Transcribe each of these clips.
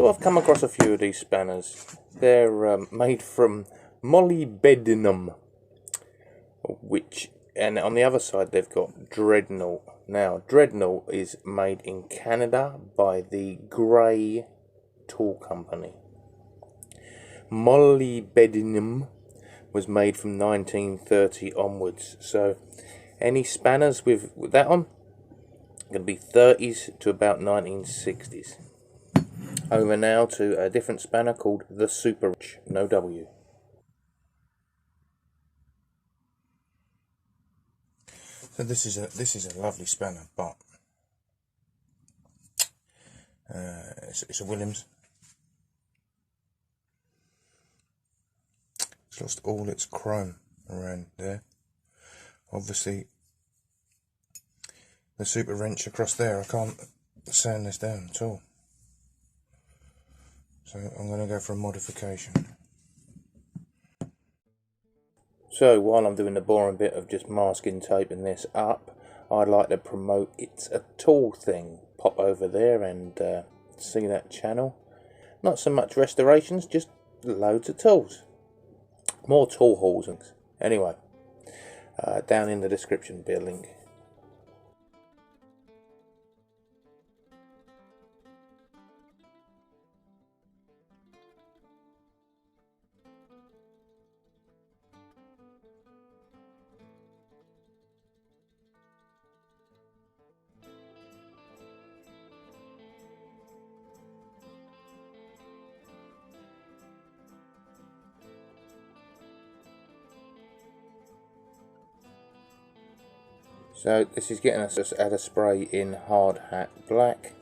So I've come across a few of these spanners. They're made from molybdenum, and on the other side they've got dreadnaught. Now, dreadnaught is made in Canada by the Grey Tool Company. Molybdenum was made from 1930 onwards. So any spanners with that on are going to be 30s to about 1960s. Over now to a different spanner called the superwrench, no W. So this is a lovely spanner, but it's a Williams. It's lost all its chrome around there. Obviously, the super wrench across there, I can't sand this down at all. So I'm going to go for a modification. So while I'm doing the boring bit of just masking taping this up, I'd like to promote It's a Tool Thing. Pop over there and see that channel. Not so much restorations, just loads of tools. More tool hauls. Anyway, down in the description will be a link. So this is getting us just add a spray in Hard Hat Black,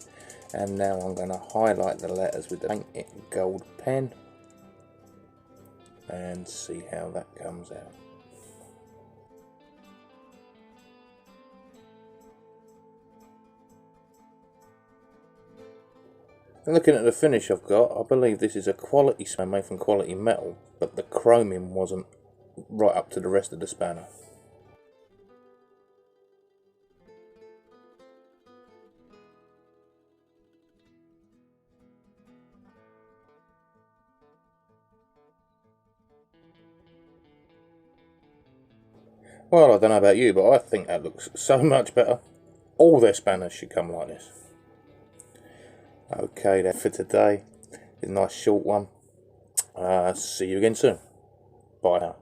and now I'm going to highlight the letters with the Paint It Gold pen and see how that comes out. And looking at the finish I've got, I believe this is a quality spanner made from quality metal, but the chroming wasn't right up to the rest of the spanner. Well, I don't know about you, but I think that looks so much better. All their spanners should come like this. Okay, then for today, it's a nice short one. See you again soon. Bye now.